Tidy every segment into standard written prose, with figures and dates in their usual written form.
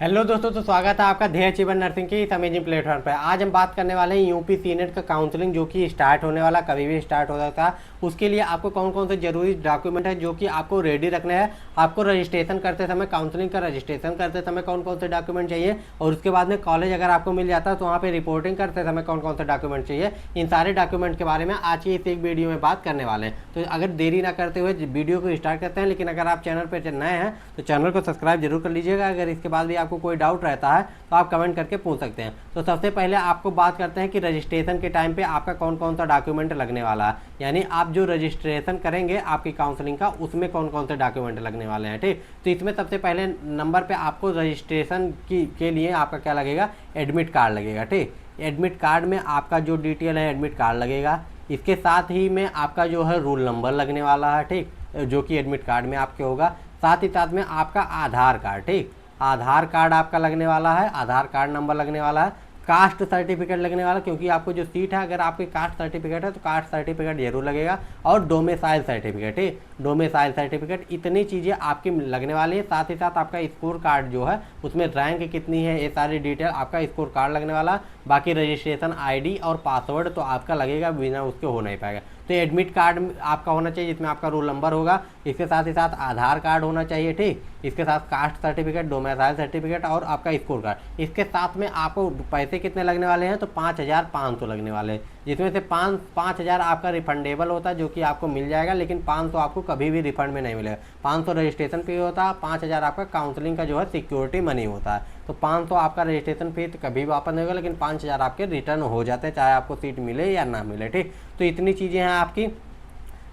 Hello दोस्तों, तो स्वागत है आपका ध्येय जीवन नर्सिंग की इस अमेजिंग प्लेटफॉर्म पर। आज हम बात करने वाले हैं यूपी सीनेट का काउंसलिंग जो कि स्टार्ट होने वाला, कभी भी स्टार्ट हो सकता है। उसके लिए आपको कौन कौन से जरूरी डॉक्यूमेंट है जो कि आपको रेडी रखने हैं। आपको रजिस्ट्रेशन करते समय, काउंसलिंग का रजिस्ट्रेशन करते समय कौन कौन से डॉक्यूमेंट चाहिए, और उसके बाद में कॉलेज अगर आपको मिल जाता है तो वहाँ पर रिपोर्टिंग करते समय कौन कौन से डॉक्यूमेंट चाहिए। इन सारे डॉक्यूमेंट के बारे में आज की इस एक वीडियो में बात करने वाले हैं। तो अगर देरी ना करते हुए वीडियो को स्टार्ट करते हैं, लेकिन अगर आप चैनल पर नए हैं तो चैनल को सब्सक्राइब जरूर कर लीजिएगा। अगर इसके बाद भी आपको कोई डाउट रहता है तो आप कमेंट करके पूछ सकते हैं। तो सबसे पहले आपको बात करते हैं कि रजिस्ट्रेशन के टाइम पे आपका कौन कौन सा डॉक्यूमेंट लगने वाला है, यानी आप जो रजिस्ट्रेशन करेंगे आपकी काउंसलिंग का, उसमें कौन कौन से डॉक्यूमेंट लगने वाले हैं। ठीक, तो इसमें सबसे पहले नंबर पे आपको रजिस्ट्रेशन के लिए आपका क्या लगेगा, एडमिट कार्ड लगेगा। ठीक, एडमिट कार्ड में आपका जो डिटेल है एडमिट कार्ड लगेगा। इसके साथ ही में आपका जो है रोल नंबर लगने वाला है, ठीक, जो कि एडमिट कार्ड में आपके होगा। साथ ही साथ में आपका आधार कार्ड, ठीक, आधार कार्ड आपका लगने वाला है, आधार कार्ड नंबर लगने वाला है। कास्ट सर्टिफिकेट लगने वाला, क्योंकि आपको जो सीट है अगर आपकी कास्ट सर्टिफिकेट है तो कास्ट सर्टिफिकेट जरूर लगेगा। और डोमिसाइल सर्टिफिकेट, ठीक, डोमिसाइल सर्टिफिकेट, इतनी चीज़ें आपकी लगने वाली है। साथ ही साथ आपका स्कोर कार्ड जो है उसमें रैंक कितनी है, ये सारी डिटेल आपका स्कोर कार्ड लगने वाला। बाकी रजिस्ट्रेशन आईडी और पासवर्ड तो आपका लगेगा, बिना उसके हो नहीं पाएगा। तो एडमिट कार्ड आपका होना चाहिए जिसमें आपका रोल नंबर होगा। इसके साथ ही साथ आधार कार्ड होना चाहिए, ठीक, इसके साथ कास्ट सर्टिफिकेट, डोमिसाइल सर्टिफिकेट और आपका स्कोर कार्ड। इसके साथ में आपको पैसे कितने लगने वाले हैं, तो 5,500 लगने वाले हैं, जिसमें से 5,000 आपका रिफंडेबल होता है जो कि आपको मिल जाएगा, लेकिन 500 आपको कभी भी रिफंड में नहीं मिलेगा। 500 रजिस्ट्रेशन फी होता है, 5,000 आपका काउंसलिंग का जो है सिक्योरिटी मनी होता है। तो 500 आपका रजिस्ट्रेशन फी तो कभी वापस नहीं होगा, लेकिन 5,000 आपके रिटर्न हो जाते हैं, चाहे आपको सीट मिले या ना मिले। ठीक, तो इतनी चीज़ें हैं आपकी।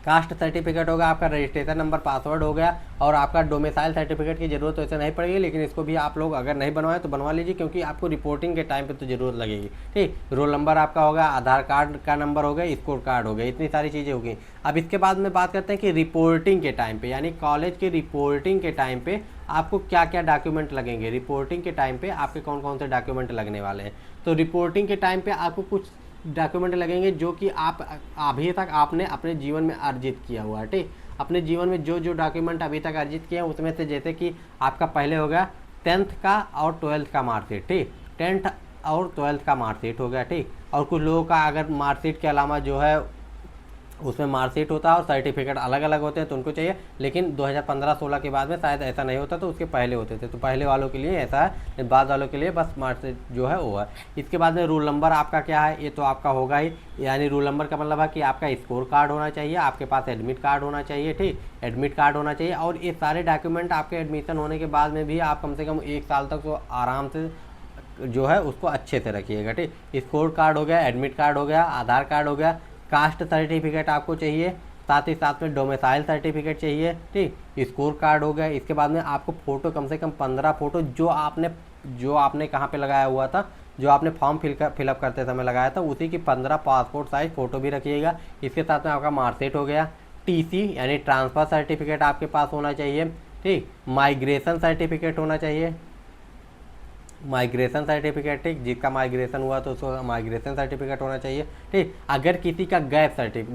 कास्ट सर्टिफिकेट होगा, आपका रजिस्ट्रेशन नंबर, पासवर्ड हो गया, और आपका डोमिसाइल सर्टिफिकेट की ज़रूरत वैसे नहीं पड़ेगी, लेकिन इसको भी आप लोग अगर नहीं बनवाएं तो बनवा लीजिए, क्योंकि आपको रिपोर्टिंग के टाइम पे तो ज़रूरत लगेगी। ठीक, रोल नंबर आपका होगा, आधार कार्ड का नंबर हो गया, स्कोर कार्ड हो गया, इतनी सारी चीज़ें होगी। अब इसके बाद में बात करते हैं कि रिपोर्टिंग के टाइम पर, यानी कॉलेज के रिपोर्टिंग के टाइम पर आपको क्या क्या डॉक्यूमेंट लगेंगे। रिपोर्टिंग के टाइम पर आपके कौन कौन से डॉक्यूमेंट लगने वाले हैं। तो रिपोर्टिंग के टाइम पर आपको कुछ डॉक्यूमेंट लगेंगे जो कि आप अभी तक आपने अपने जीवन में अर्जित किया हुआ है। ठीक, अपने जीवन में जो जो डॉक्यूमेंट अभी तक अर्जित किए हैं उसमें से, जैसे कि आपका पहले हो गया 10th का और 12th का मार्कशीट, ठीक, 10th और 12th का मार्कशीट हो गया। ठीक, और कुछ लोगों का अगर मार्कशीट के अलावा जो है उसमें मार्कशीट होता है और सर्टिफिकेट अलग अलग होते हैं तो उनको चाहिए, लेकिन 2015-16 के बाद में शायद ऐसा नहीं होता, तो उसके पहले होते थे। तो पहले वालों के लिए ऐसा है, बाद वालों के लिए बस मार्कशीट जो है वो है। इसके बाद में रोल नंबर आपका क्या है, ये तो आपका होगा ही, यानी रोल नंबर का मतलब है कि आपका स्कोर कार्ड होना चाहिए, आपके पास एडमिट कार्ड होना चाहिए। ठीक, एडमिट कार्ड होना चाहिए, और ये सारे डॉक्यूमेंट आपके एडमिशन होने के बाद में भी आप कम से कम 1 साल तक तो आराम से जो है उसको अच्छे से रखिएगा। ठीक, स्कोर कार्ड हो गया, एडमिट कार्ड हो गया, आधार कार्ड हो गया, कास्ट सर्टिफिकेट आपको चाहिए, साथ ही साथ में डोमिसाइल सर्टिफिकेट चाहिए। ठीक, स्कोर कार्ड हो गया। इसके बाद में आपको फ़ोटो कम से कम 15 फ़ोटो जो आपने कहाँ पे लगाया हुआ था, जो आपने फॉर्म फिलअप करते समय लगाया था, उसी की 15 पासपोर्ट साइज फ़ोटो भी रखिएगा। इसके साथ में आपका मार्कशीट हो गया, टीसी यानी ट्रांसफ़र सर्टिफिकेट आपके पास होना चाहिए। ठीक, माइग्रेशन सर्टिफिकेट होना चाहिए, माइग्रेशन सर्टिफिकेट, ठीक, जिसका माइग्रेशन हुआ तो उसको माइग्रेशन सर्टिफिकेट होना चाहिए। ठीक, अगर किसी का गैप है, ठीक,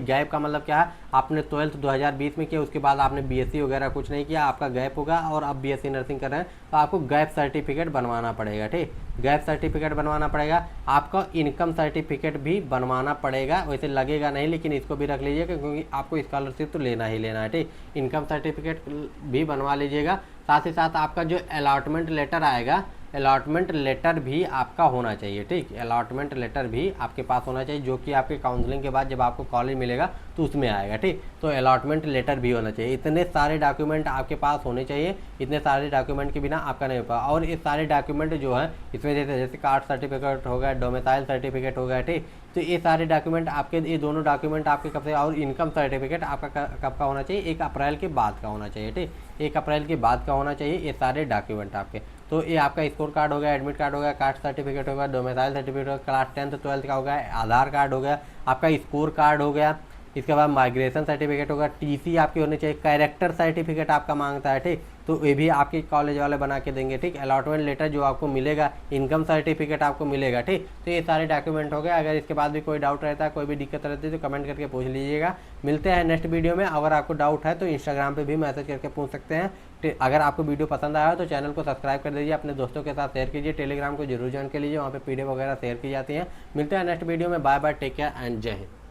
गैप का मतलब क्या है, आपने 12th 2020 में किया, उसके बाद आपने बीएससी वगैरह कुछ नहीं किया, आपका गैप होगा और अब बीएससी नर्सिंग कर रहे हैं तो आपको गैप सर्टिफिकेट बनवाना पड़ेगा। ठीक, गैप सर्टिफिकेट बनवाना पड़ेगा। आपका इनकम सर्टिफिकेट भी बनवाना पड़ेगा, वैसे लगेगा नहीं, लेकिन इसको भी रख लीजिएगा क्योंकि आपको स्कॉलरशिप तो लेना ही लेना है। ठीक, इनकम सर्टिफिकेट भी बनवा लीजिएगा। साथ ही साथ आपका जो अलॉटमेंट लेटर आएगा, अलॉटमेंट लेटर भी आपका होना चाहिए। ठीक, अलॉटमेंट लेटर भी आपके पास होना चाहिए, जो कि आपके काउंसलिंग के बाद जब आपको कॉलेज मिलेगा तो उसमें आएगा। ठीक, तो अलॉटमेंट लेटर भी होना चाहिए। इतने सारे डॉक्यूमेंट आपके पास होने चाहिए, इतने सारे डॉक्यूमेंट के बिना आपका नहीं हो पाएगा। और ये सारे डॉक्यूमेंट जो है इसमें जैसे कास्ट सर्टिफिकेट हो गया, डोमिसाइल सर्टिफिकेट हो गया। ठीक, तो ये सारे डॉक्यूमेंट आपके, ये दोनों डॉक्यूमेंट आपके कब से, और इनकम सर्टिफिकेट आपका कब का होना चाहिए, 1 अप्रैल के बाद का होना चाहिए। ठीक, 1 अप्रैल के बाद का होना चाहिए ये सारे डॉक्यूमेंट आपके। तो ये आपका स्कोर कार्ड हो गया, एडमिट कार्ड हो गया, कास्ट सर्टिफिकेट हो गया, डोमिसाइल सर्टिफिकेट हो गया, क्लास 10th 12th का हो गया, आधार कार्ड हो गया, आपका स्कोर कार्ड हो गया, इसके बाद माइग्रेशन सर्टिफिकेट होगा, टीसी आपकी होनी चाहिए, कैरेक्टर सर्टिफिकेट आपका मांगता है, ठीक, तो ये भी आपके कॉलेज वाले बना के देंगे, ठीक। अलॉटमेंट लेटर जो आपको मिलेगा, इनकम सर्टिफिकेट आपको मिलेगा, ठीक। तो ये सारे डॉक्यूमेंट हो गए। अगर इसके बाद भी कोई डाउट रहता है, कोई भी दिक्कत रहती है तो कमेंट करके पूछ लीजिएगा। मिलते हैं नेक्स्ट वीडियो में। अगर आपको डाउट है तो इंस्टाग्राम पे भी मैसेज करके पूछ सकते हैं। अगर आपको वीडियो पसंद आया तो चैनल को सब्सक्राइब कर दीजिए, अपने दोस्तों के साथ शेयर कीजिए, टेलीग्राम को जरूर ज्वाइन कर लीजिए, वहाँ पे पीडीएफ वगैरह शेयर की जाती हैं। मिलते हैं नेक्स्ट वीडियो में। Bye bye, take care and जय हिंद।